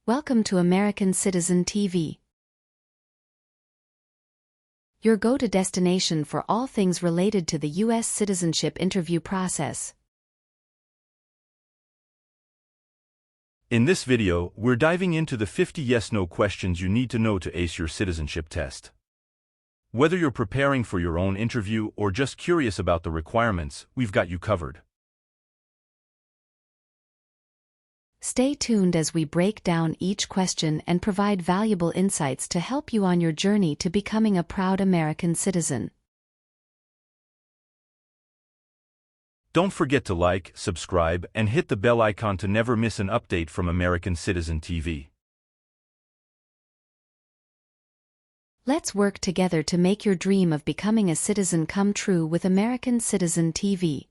Welcome to American Citizen TV, your go-to destination for all things related to the US citizenship interview process. In this video, we're diving into the 50 yes-no questions you need to know to ace your citizenship test. Whether you're preparing for your own interview or just curious about the requirements, we've got you covered. Stay tuned as we break down each question and provide valuable insights to help you on your journey to becoming a proud American citizen. Don't forget to like, subscribe, and hit the bell icon to never miss an update from American Citizen TV. Let's work together to make your dream of becoming a citizen come true with American Citizen TV.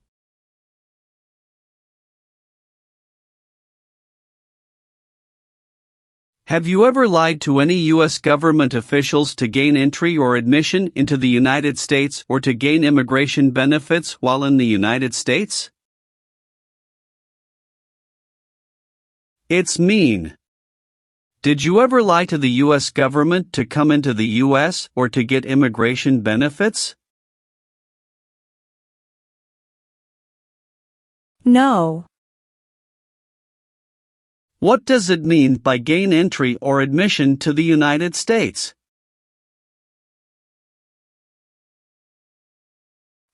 Have you ever lied to any U.S. government officials to gain entry or admission into the United States or to gain immigration benefits while in the United States? It's mean. Did you ever lie to the U.S. government to come into the U.S. or to get immigration benefits? No. What does it mean by gain entry or admission to the United States?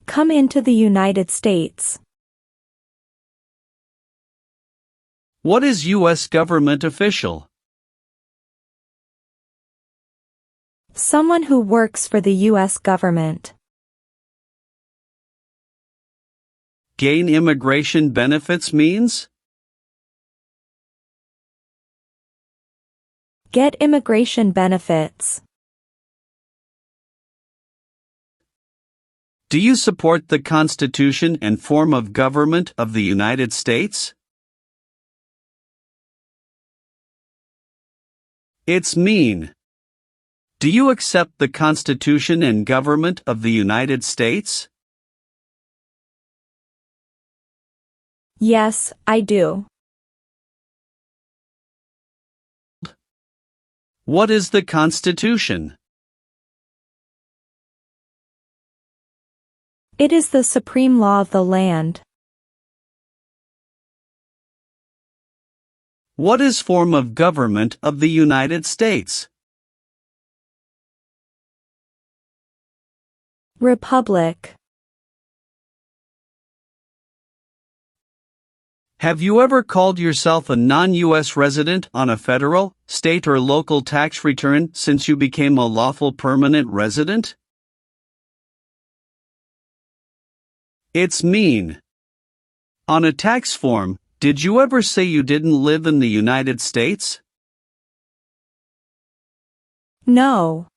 Come into the United States. What is U.S. government official? Someone who works for the U.S. government. Gain immigration benefits means? Get immigration benefits. Do you support the Constitution and form of government of the United States? It's mean. Do you accept the Constitution and government of the United States? Yes, I do. What is the Constitution? It is the supreme law of the land. What is form of government of the United States? Republic. Have you ever called yourself a non-U.S. resident on a federal, state or local tax return since you became a lawful permanent resident? It's mean. On a tax form, did you ever say you didn't live in the United States? No.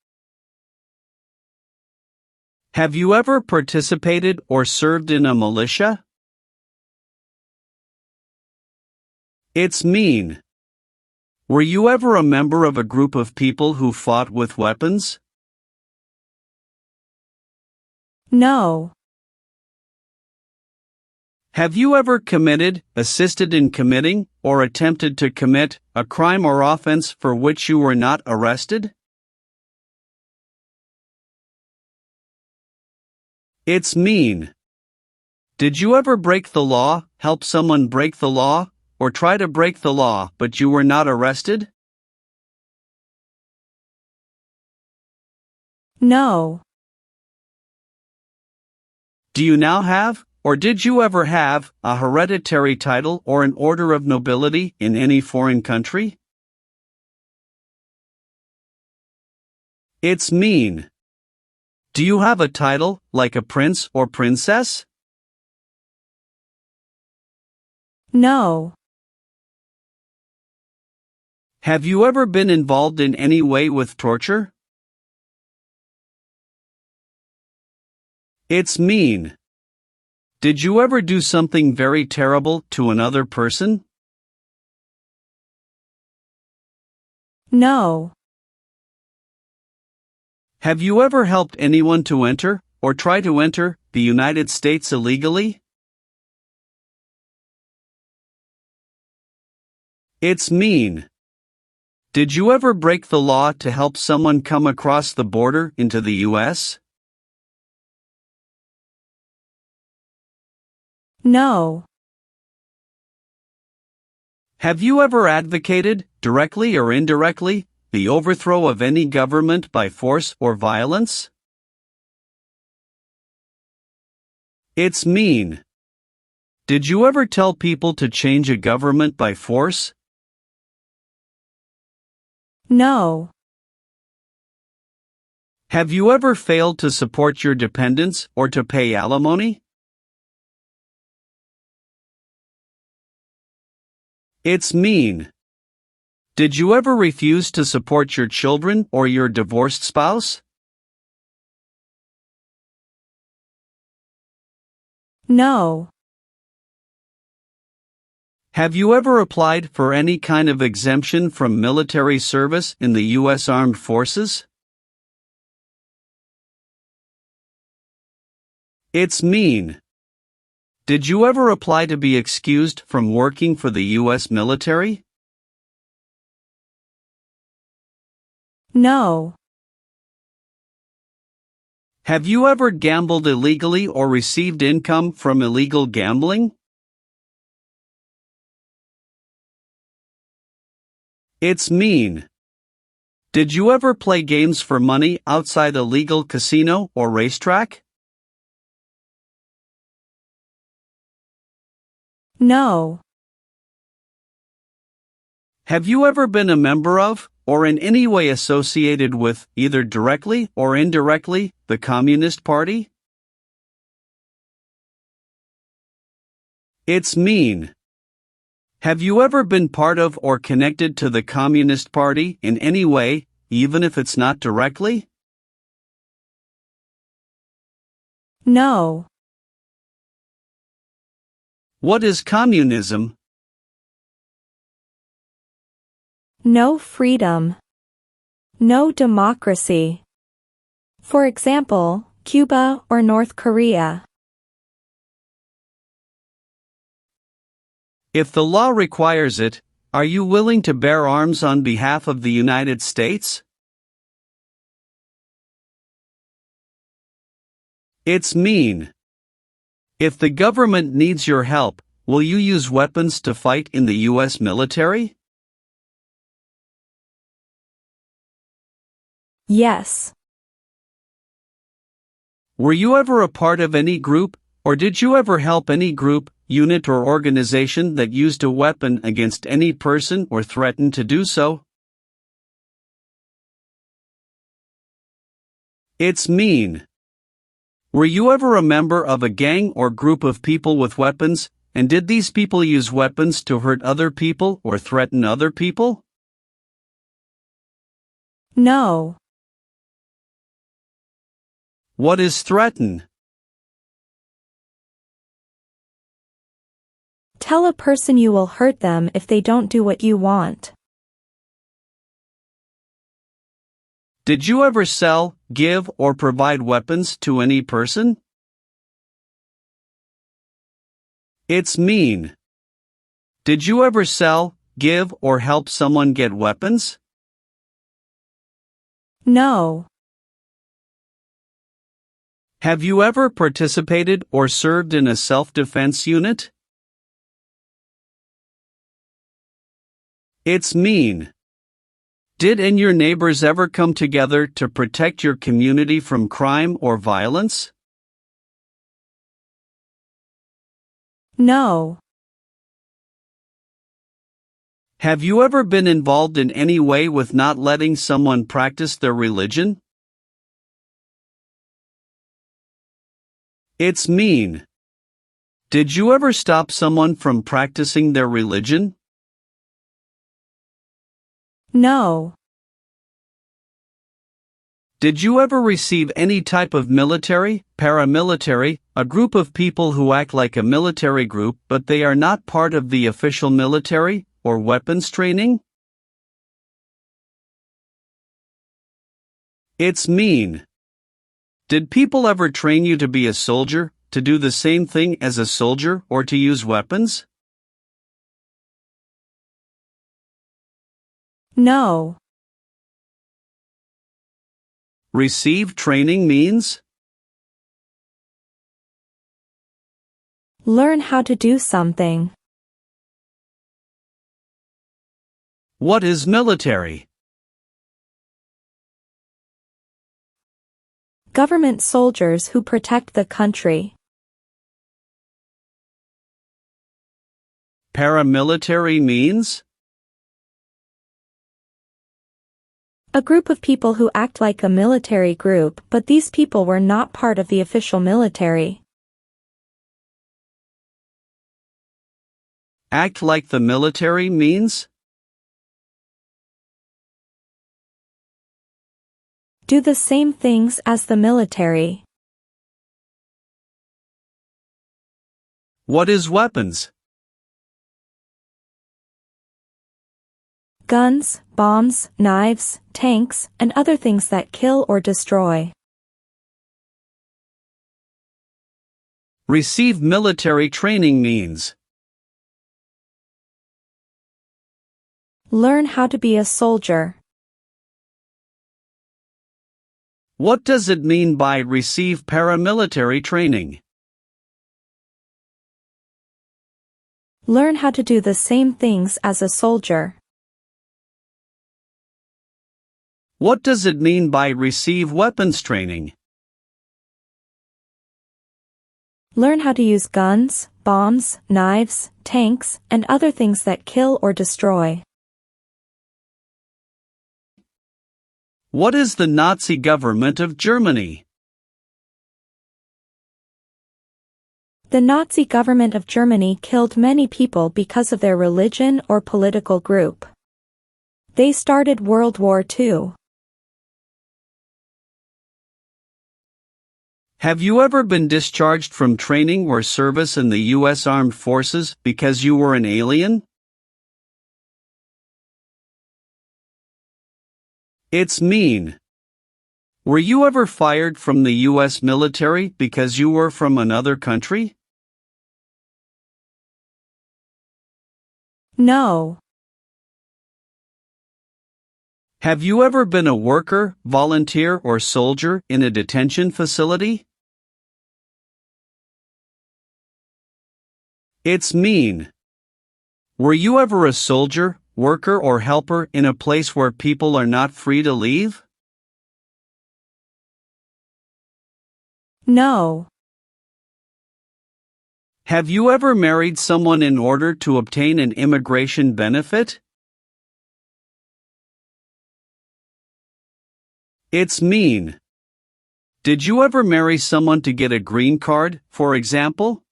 Have you ever participated or served in a militia? It's mean. Were you ever a member of a group of people who fought with weapons? No. Have you ever committed, assisted in committing, or attempted to commit a crime or offense for which you were not arrested? It's mean. Did you ever break the law, help someone break the law, or try to break the law but you were not arrested? No. Do you now have, or did you ever have, a hereditary title or an order of nobility in any foreign country? It's mean. Do you have a title, like a prince or princess? No. Have you ever been involved in any way with torture? It's mean. Did you ever do something very terrible to another person? No. Have you ever helped anyone to enter, or try to enter, the United States illegally? It's mean. Did you ever break the law to help someone come across the border into the US? No. Have you ever advocated, directly or indirectly, the overthrow of any government by force or violence? It's mean. Did you ever tell people to change a government by force? No. Have you ever failed to support your dependents or to pay alimony? It's mean. Did you ever refuse to support your children or your divorced spouse? No. Have you ever applied for any kind of exemption from military service in the U.S. Armed Forces? It's mean. Did you ever apply to be excused from working for the U.S. military? No. Have you ever gambled illegally or received income from illegal gambling? It's mean. Did you ever play games for money outside a legal casino or racetrack? No. Have you ever been a member of, or in any way associated with, either directly or indirectly, the Communist Party? It's mean. Have you ever been part of or connected to the Communist Party in any way, even if it's not directly? No. What is communism? No freedom. No democracy. For example, Cuba or North Korea. If the law requires it, are you willing to bear arms on behalf of the United States? It's mean. If the government needs your help, will you use weapons to fight in the U.S. military? Yes. Were you ever a part of any group, or did you ever help any group, unit or organization that used a weapon against any person or threatened to do so? It's mean. Were you ever a member of a gang or group of people with weapons, and did these people use weapons to hurt other people or threaten other people? No. What is threaten? Tell a person you will hurt them if they don't do what you want. Did you ever sell, give, or provide weapons to any person? It's mean. Did you ever sell, give, or help someone get weapons? No. Have you ever participated or served in a self-defense unit? It's mean. Did and your neighbors ever come together to protect your community from crime or violence? No. Have you ever been involved in any way with not letting someone practice their religion? It's mean. Did you ever stop someone from practicing their religion? No. Did you ever receive any type of military, paramilitary, a group of people who act like a military group but they are not part of the official military, or weapons training? It's mean. Did people ever train you to be a soldier, to do the same thing as a soldier, or to use weapons? No. Receive training means? Learn how to do something. What is military? Government soldiers who protect the country. Paramilitary means? A group of people who act like a military group, but these people were not part of the official military. Act like the military means? Do the same things as the military. What is weapons? Guns, bombs, knives, tanks, and other things that kill or destroy. Receive military training means? Learn how to be a soldier. What does it mean by receive paramilitary training? Learn how to do the same things as a soldier. What does it mean by receive weapons training? Learn how to use guns, bombs, knives, tanks, and other things that kill or destroy. What is the Nazi government of Germany? The Nazi government of Germany killed many people because of their religion or political group. They started World War II. Have you ever been discharged from training or service in the U.S. Armed Forces because you were an alien? It's mean. Were you ever fired from the U.S. military because you were from another country? No. Have you ever been a worker, volunteer, or soldier in a detention facility? It's mean. Were you ever a soldier, worker, or helper in a place where people are not free to leave? No. Have you ever married someone in order to obtain an immigration benefit? It's mean. Did you ever marry someone to get a green card, for example?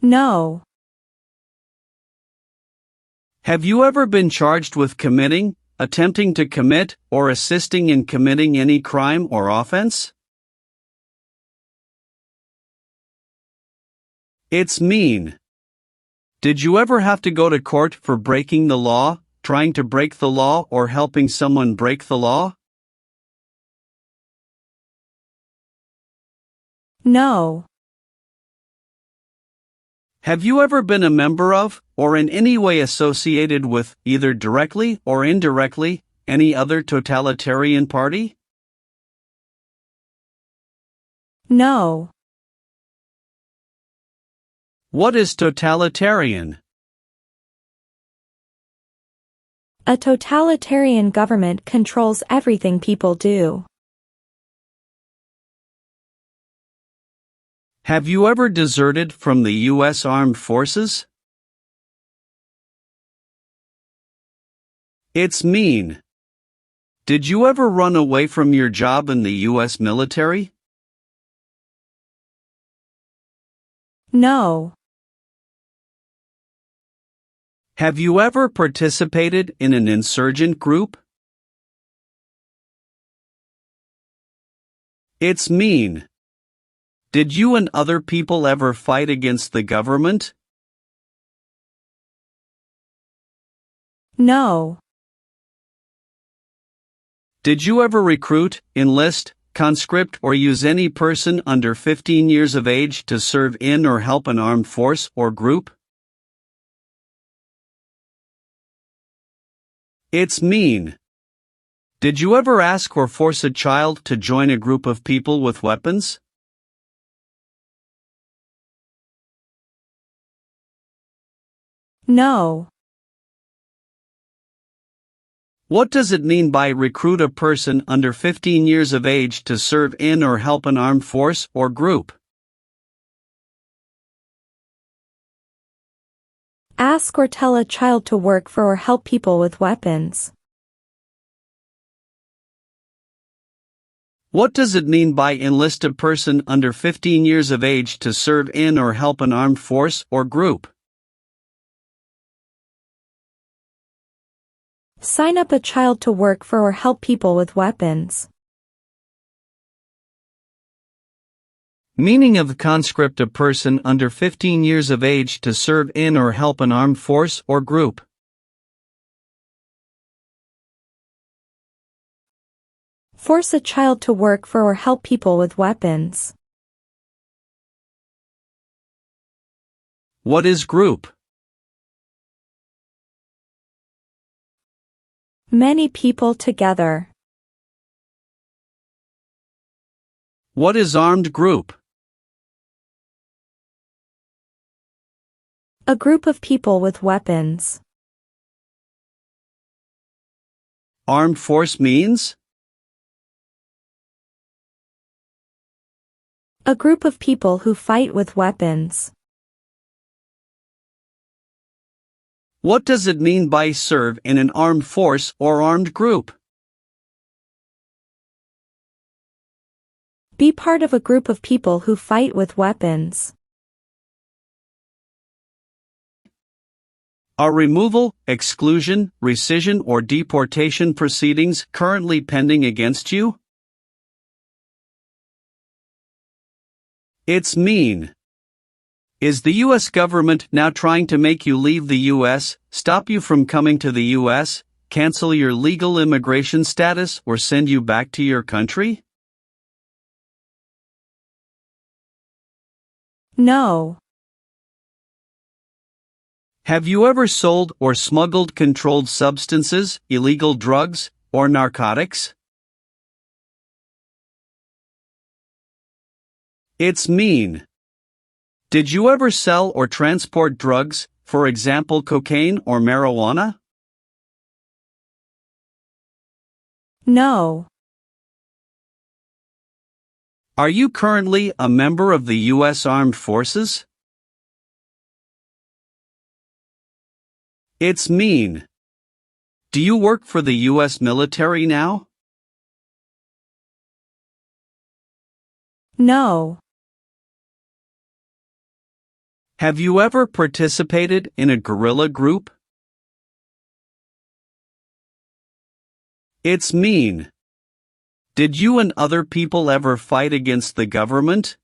No. Have you ever been charged with committing, attempting to commit, or assisting in committing any crime or offense? It's mean. Did you ever have to go to court for breaking the law, trying to break the law, or helping someone break the law? No. Have you ever been a member of, or in any way associated with, either directly or indirectly, any other totalitarian party? No. What is totalitarian? A totalitarian government controls everything people do. Have you ever deserted from the U.S. Armed Forces? It's mean. Did you ever run away from your job in the U.S. military? No. Have you ever participated in an insurgent group? It's mean. Did you and other people ever fight against the government? No. Did you ever recruit, enlist, conscript, or use any person under 15 years of age to serve in or help an armed force or group? It's mean. Did you ever ask or force a child to join a group of people with weapons? No. What does it mean by recruit a person under 15 years of age to serve in or help an armed force or group? Ask or tell a child to work for or help people with weapons. What does it mean by enlist a person under 15 years of age to serve in or help an armed force or group? Sign up a child to work for or help people with weapons. Meaning of conscript a person under 15 years of age to serve in or help an armed force or group. Force a child to work for or help people with weapons. What is group? Many people together. What is armed group? A group of people with weapons. Armed force means? A group of people who fight with weapons. What does it mean by serve in an armed force or armed group? Be part of a group of people who fight with weapons. Are removal, exclusion, rescission or deportation proceedings currently pending against you? It's mean. Is the U.S. government now trying to make you leave the U.S., stop you from coming to the U.S., cancel your legal immigration status or send you back to your country? No. Have you ever sold or smuggled controlled substances, illegal drugs, or narcotics? It's mean. Did you ever sell or transport drugs, for example cocaine or marijuana? No. Are you currently a member of the U.S. Armed Forces? It's mean. Do you work for the U.S. military now? No. Have you ever participated in a guerrilla group? It's mean. Did you and other people ever fight against the government?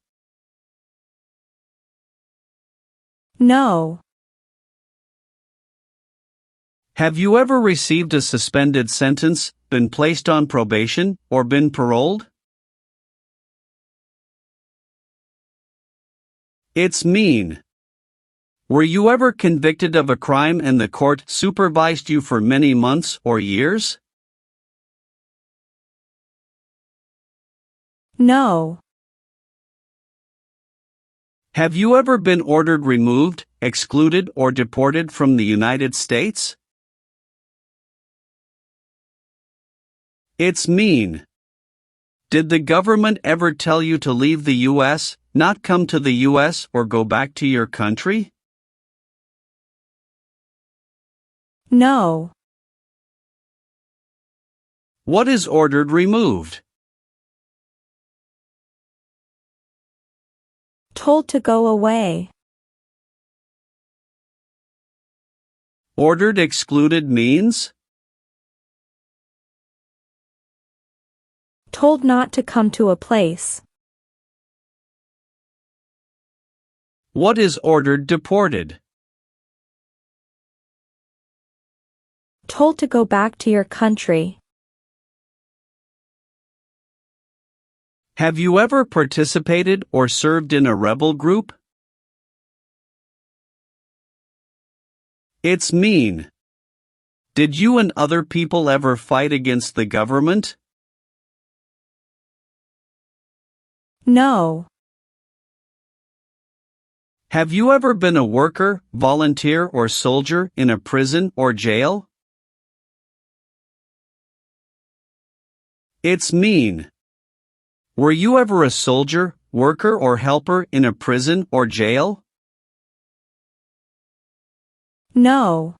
No. Have you ever received a suspended sentence, been placed on probation, or been paroled? It's mean. Were you ever convicted of a crime and the court supervised you for many months or years? No. Have you ever been ordered removed, excluded, or deported from the United States? It's mean. Did the government ever tell you to leave the U.S., not come to the U.S., or go back to your country? No. What is ordered removed? Told to go away. Ordered excluded means? Told not to come to a place. What is ordered deported? Told to go back to your country. Have you ever participated or served in a rebel group? It's mean. Did you and other people ever fight against the government? No. Have you ever been a worker, volunteer, or soldier in a prison or jail? It's mean. Were you ever a soldier, worker, or helper in a prison or jail? No.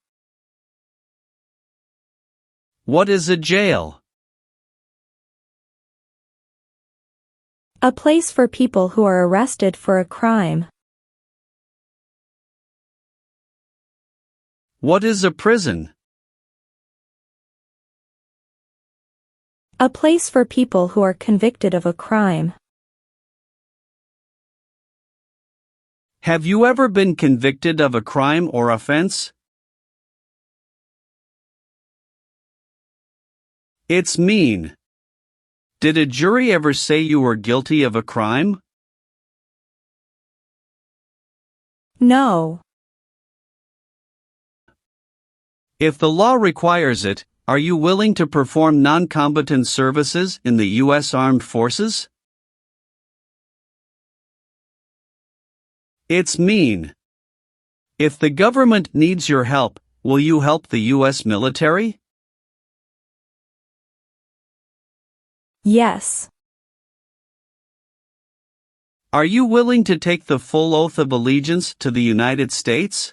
What is a jail? A place for people who are arrested for a crime. What is a prison? A place for people who are convicted of a crime. Have you ever been convicted of a crime or offense? It's mean. Did a jury ever say you were guilty of a crime? No. If the law requires it, are you willing to perform non-combatant services in the U.S. Armed Forces? It's mean. If the government needs your help, will you help the U.S. military? Yes. Are you willing to take the full oath of allegiance to the United States?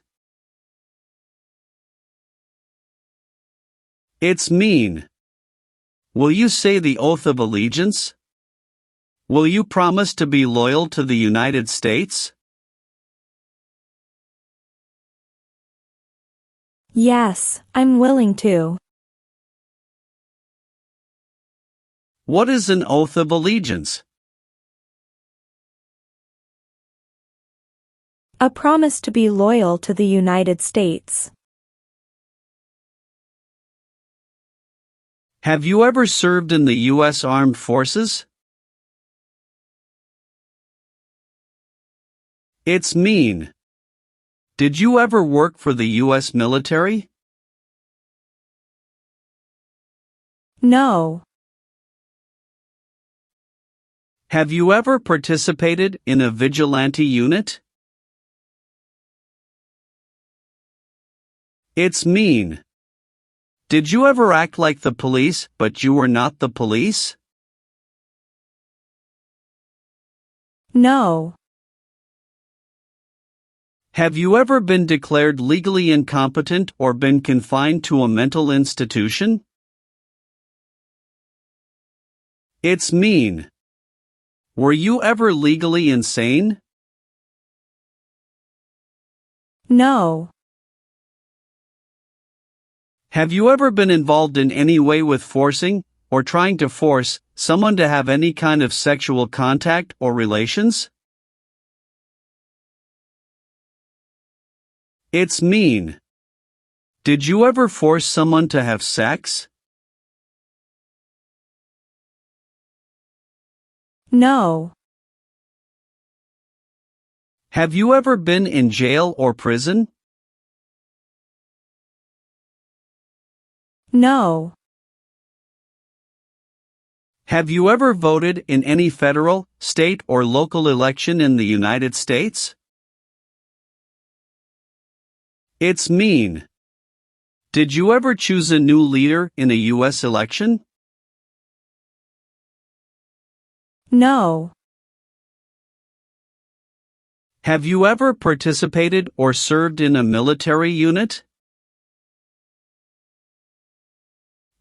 It's mean. Will you say the oath of allegiance? Will you promise to be loyal to the United States? Yes, I'm willing to. What is an oath of allegiance? A promise to be loyal to the United States. Have you ever served in the U.S. Armed Forces? It's mean. Did you ever work for the U.S. military? No. Have you ever participated in a vigilante unit? It's mean. Did you ever act like the police, but you were not the police? No. Have you ever been declared legally incompetent or been confined to a mental institution? It's mean. Were you ever legally insane? No. Have you ever been involved in any way with forcing, or trying to force, someone to have any kind of sexual contact or relations? It's mean. Did you ever force someone to have sex? No. Have you ever been in jail or prison? No. Have you ever voted in any federal, state, or local election in the United States? It's mean. Did you ever choose a new leader in a U.S. election? No. Have you ever participated or served in a military unit?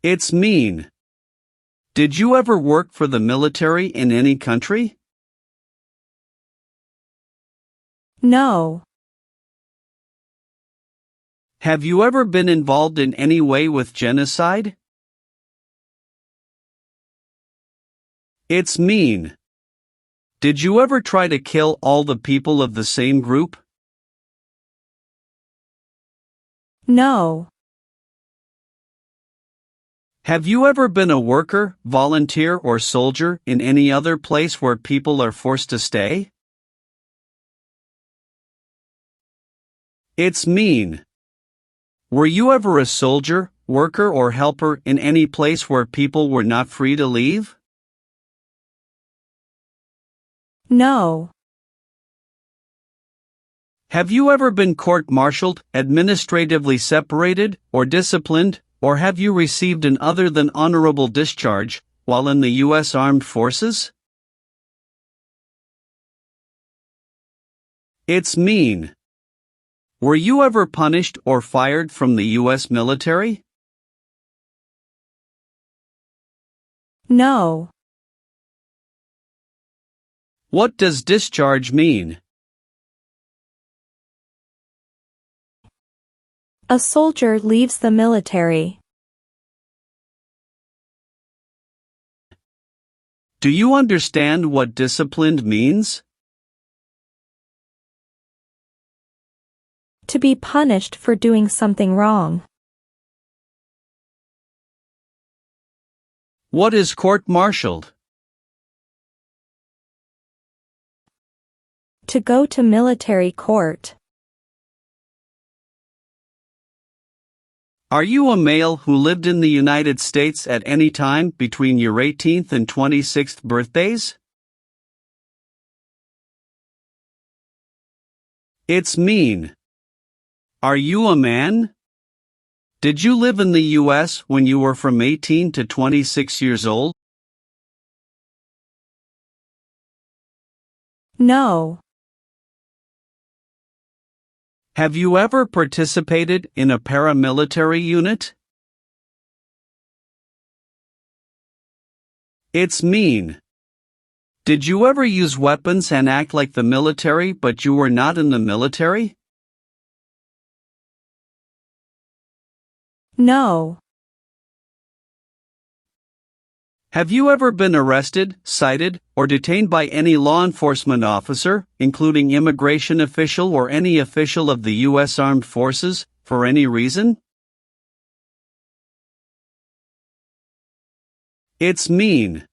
It's mean. Did you ever work for the military in any country? No. Have you ever been involved in any way with genocide? It's mean. Did you ever try to kill all the people of the same group? No. Have you ever been a worker, volunteer, or soldier in any other place where people are forced to stay? It's mean. Were you ever a soldier, worker or helper in any place where people were not free to leave? No. Have you ever been court-martialed, administratively separated, or disciplined, or have you received an other than honorable discharge while in the U.S. Armed Forces? It's mean. Were you ever punished or fired from the U.S. military? No. What does discharge mean? A soldier leaves the military. Do you understand what disciplined means? To be punished for doing something wrong. What is court-martialed? To go to military court. Are you a male who lived in the United States at any time between your 18th and 26th birthdays? It's mean. Are you a man? Did you live in the U.S. when you were from 18 to 26 years old? No. Have you ever participated in a paramilitary unit? It's mean. Did you ever use weapons and act like the military but you were not in the military? No. Have you ever been arrested, cited, or detained by any law enforcement officer, including immigration official or any official of the U.S. Armed Forces, for any reason? It's mean.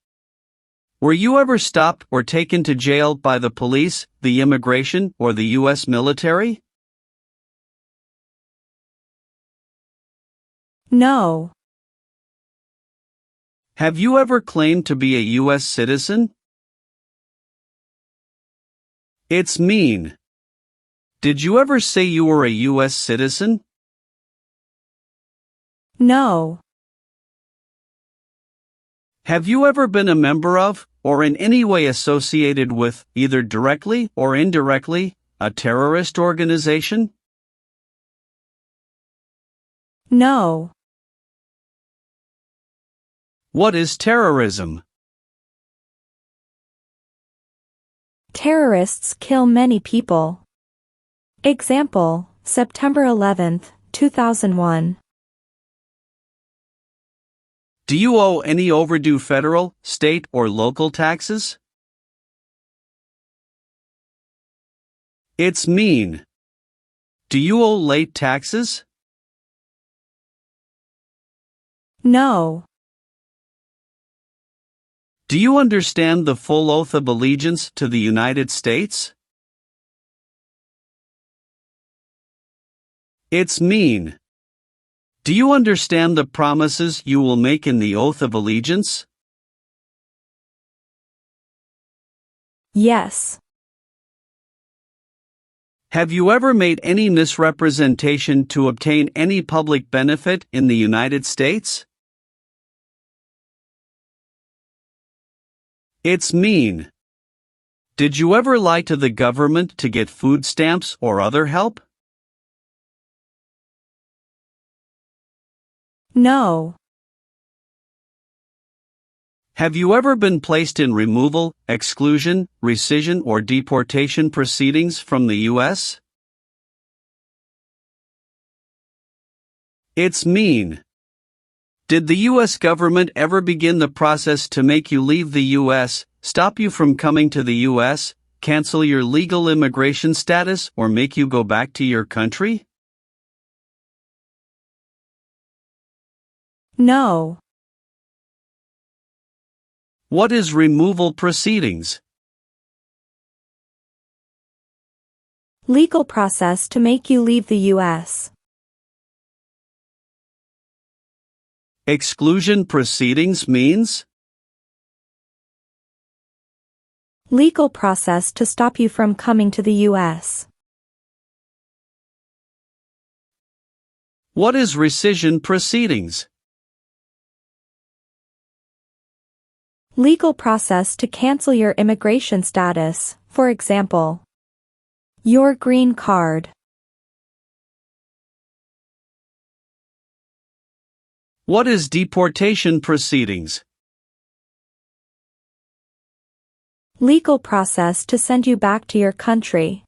Were you ever stopped or taken to jail by the police, the immigration, or the U.S. military? No. Have you ever claimed to be a U.S. citizen? It's mean. Did you ever say you were a U.S. citizen? No. Have you ever been a member of, or in any way associated with, either directly or indirectly, a terrorist organization? No. What is terrorism? Terrorists kill many people. Example, September 11, 2001. Do you owe any overdue federal, state, or local taxes? It's mean. Do you owe late taxes? No. Do you understand the full oath of allegiance to the United States? It's mean. Do you understand the promises you will make in the oath of allegiance? Yes. Have you ever made any misrepresentation to obtain any public benefit in the United States? It's mean. Did you ever lie to the government to get food stamps or other help? No. Have you ever been placed in removal, exclusion, rescission, or deportation proceedings from the U.S.? It's mean. Did the U.S. government ever begin the process to make you leave the U.S., stop you from coming to the U.S., cancel your legal immigration status, or make you go back to your country? No. What is removal proceedings? Legal process to make you leave the U.S. Exclusion proceedings means legal process to stop you from coming to the U.S. What is rescission proceedings? Legal process to cancel your immigration status, for example, your green card. What is deportation proceedings? Legal process to send you back to your country.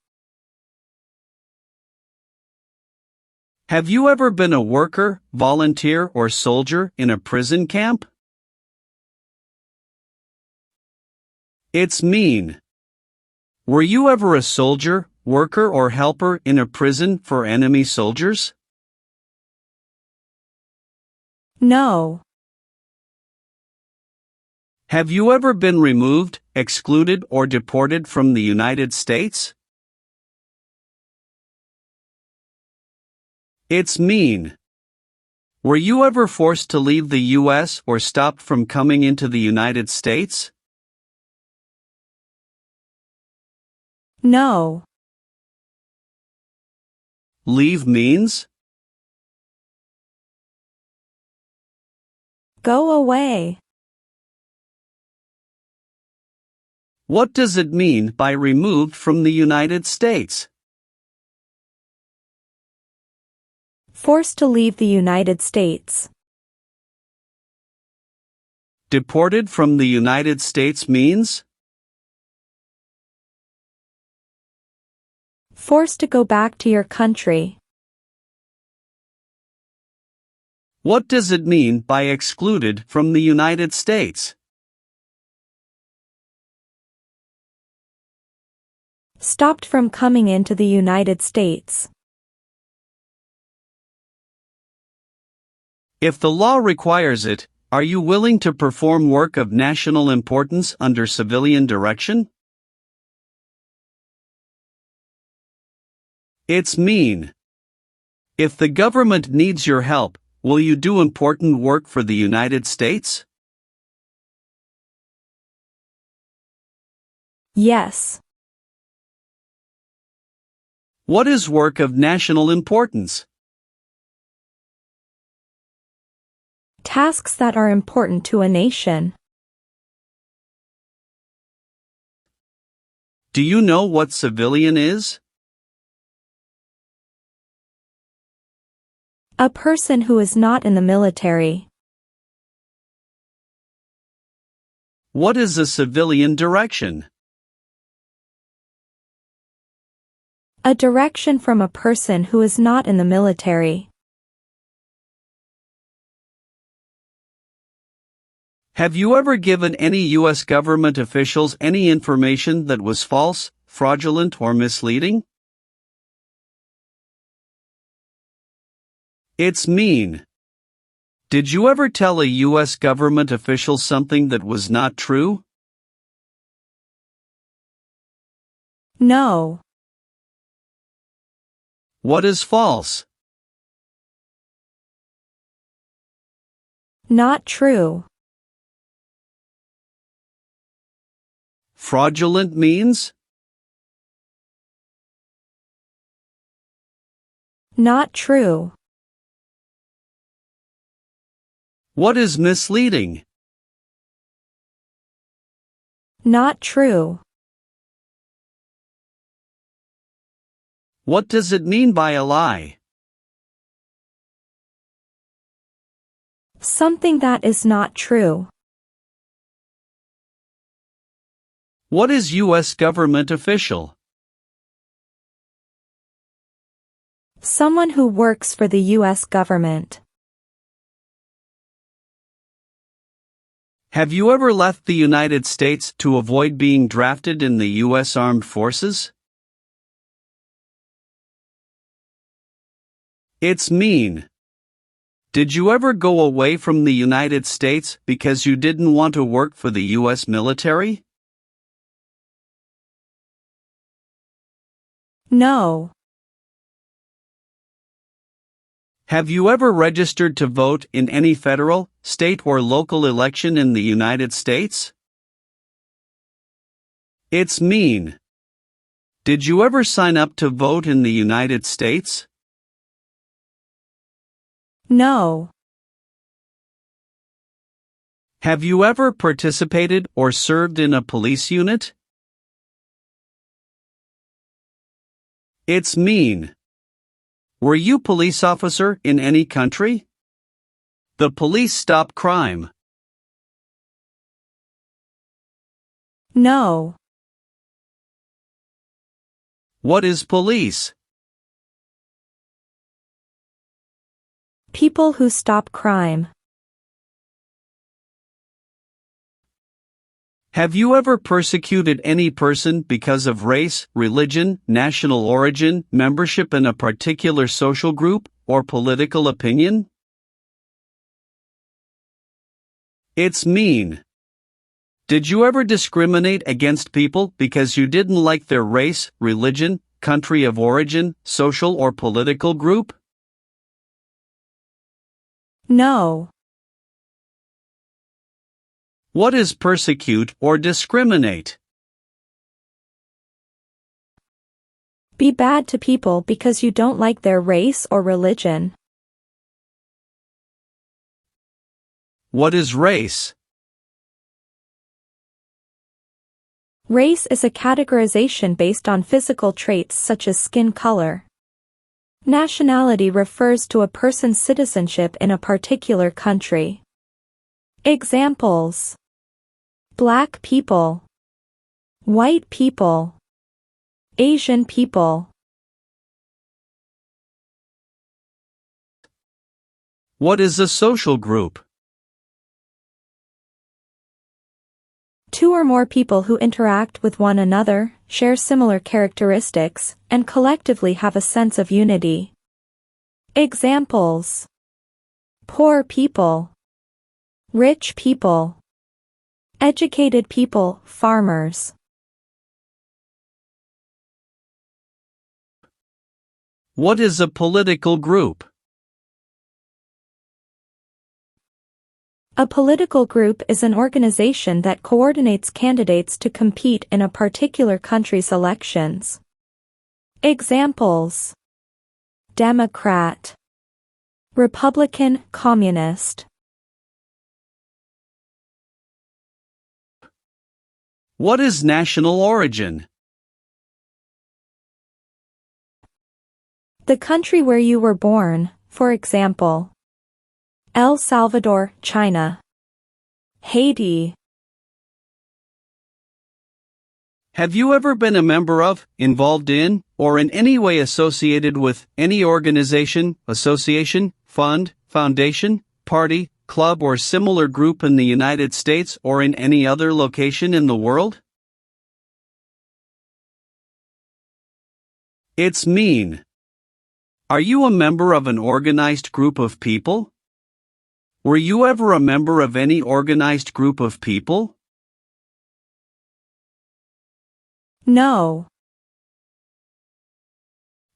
Have you ever been a worker, volunteer, or soldier in a prison camp? It's mean. Were you ever a soldier, worker, or helper in a prison for enemy soldiers? No. Have you ever been removed, excluded, or deported from the United States? It's mean. Were you ever forced to leave the U.S. or stopped from coming into the United States? No. Leave means Go away. what does it mean by removed from the United States? Forced to leave the United States. Deported from the United States means Forced to go back to your country. what does it mean by excluded from the United States? Stopped from coming into the United States. If the law requires it, are you willing to perform work of national importance under civilian direction? It's mean. If the government needs your help, will you do important work for the United States? Yes. What is work of national importance? Tasks that are important to a nation. Do you know what civilian is? A person who is not in the military. What is a civilian direction? A direction from a person who is not in the military. Have you ever given any U.S. government officials any information that was false, fraudulent, or misleading? It's mean. Did you ever tell a U.S. government official something that was not true? No. What is false? Not true. Fraudulent means? Not true. What is misleading? Not true. What does it mean by a lie? Something that is not true. What is U.S. government official? Someone who works for the U.S. government. Have you ever left the United States to avoid being drafted in the U.S. Armed Forces? It's mean. Did you ever go away from the United States because you didn't want to work for the U.S. military? No. Have you ever registered to vote in any federal, state, or local election in the United States? It's mean. Did you ever sign up to vote in the United States? No. Have you ever participated or served in a police unit? It's mean. Were you police officer in any country? The police stop crime. No. What is police? People who stop crime. Have you ever persecuted any person because of race, religion, national origin, membership in a particular social group, or political opinion? It's mean. Did you ever discriminate against people because you didn't like their race, religion, country of origin, social or political group? No. What is persecute or discriminate? Be bad to people because you don't like their race or religion. What is race? Race is a categorization based on physical traits such as skin color. Nationality refers to a person's citizenship in a particular country. Examples: Black people, white people, Asian people. What is a social group? Two or more people who interact with one another, share similar characteristics, and collectively have a sense of unity. Examples: poor people, rich people, educated people, farmers. What is a political group? A political group is an organization that coordinates candidates to compete in a particular country's elections. Examples: Democrat, Republican, Communist. What is national origin? The country where you were born, for example, El Salvador, China. Haiti. Have you ever been a member of, involved in, or in any way associated with any organization, association, fund, foundation, party, club, or similar group in the United States or in any other location in the world? It's mean. Are you a member of an organized group of people? Were you ever a member of any organized group of people? No.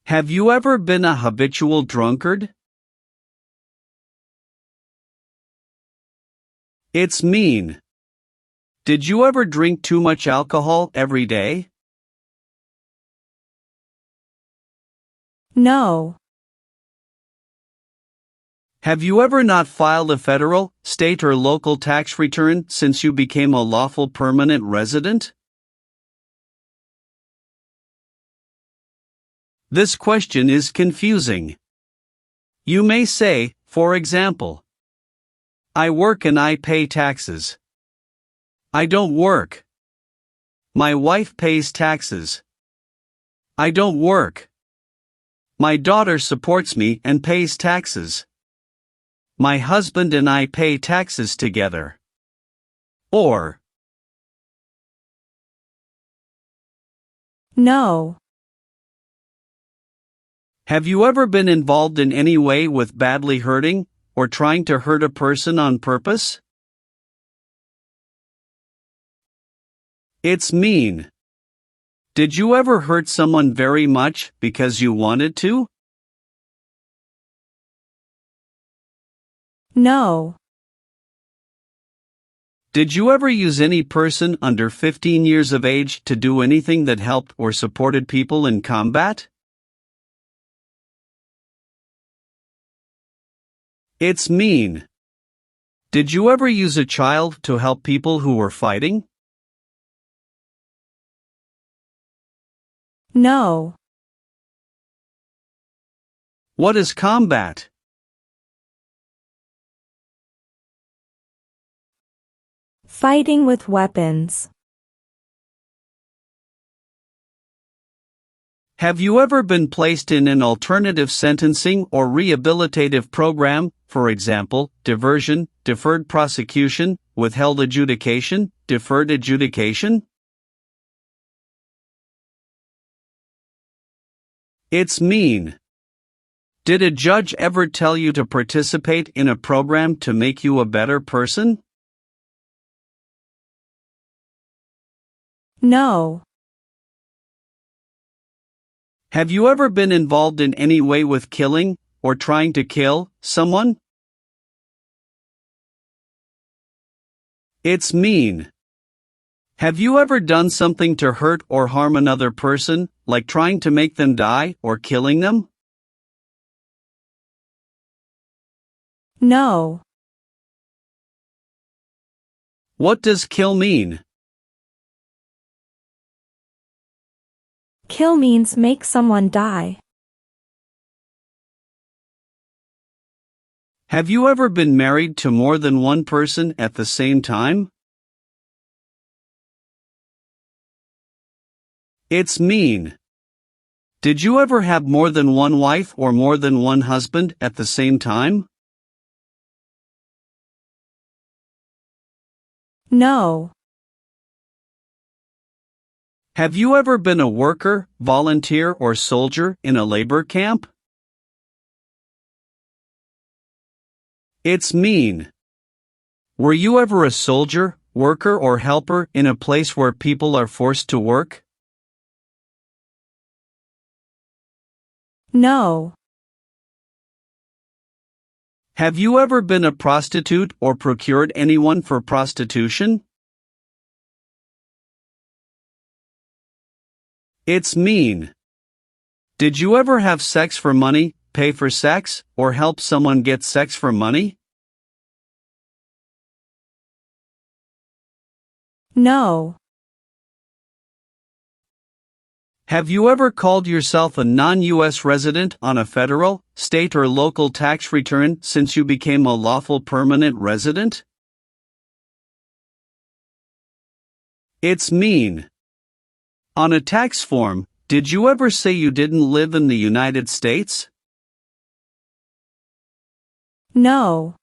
Have you ever been a habitual drunkard? It's mean. Did you ever drink too much alcohol every day? No. Have you ever not filed a federal, state, or local tax return since you became a lawful permanent resident? This question is confusing. You may say, for example, I work and I pay taxes. I don't work. My wife pays taxes. I don't work. My daughter supports me and pays taxes. My husband and I pay taxes together. Or, No. have you ever been involved in any way with badly hurting, or trying to hurt a person on purpose? It's mean. Did you ever hurt someone very much because you wanted to? No. Did you ever use any person under 15 years of age to do anything that helped or supported people in combat? It's mean. Did you ever use a child to help people who were fighting? No. What is combat? Fighting with weapons. Have you ever been placed in an alternative sentencing or rehabilitative program, for example, diversion, deferred prosecution, withheld adjudication, deferred adjudication? It's mean. Did a judge ever tell you to participate in a program to make you a better person? No. Have you ever been involved in any way with killing, or trying to kill, someone? It's mean. Have you ever done something to hurt or harm another person, like trying to make them die or killing them? No. What does kill mean? Kill means make someone die. Have you ever been married to more than one person at the same time? It's mean. Did you ever have more than one wife or more than one husband at the same time? No. Have you ever been a worker, volunteer, or soldier in a labor camp? It's mean. Were you ever a soldier, worker, or helper in a place where people are forced to work? No. Have you ever been a prostitute or procured anyone for prostitution? It's mean. Did you ever have sex for money, pay for sex, or help someone get sex for money? No. Have you ever called yourself a non-US resident on a federal, state, or local tax return since you became a lawful permanent resident? It's mean. On a tax form, did you ever say you didn't live in the United States? No.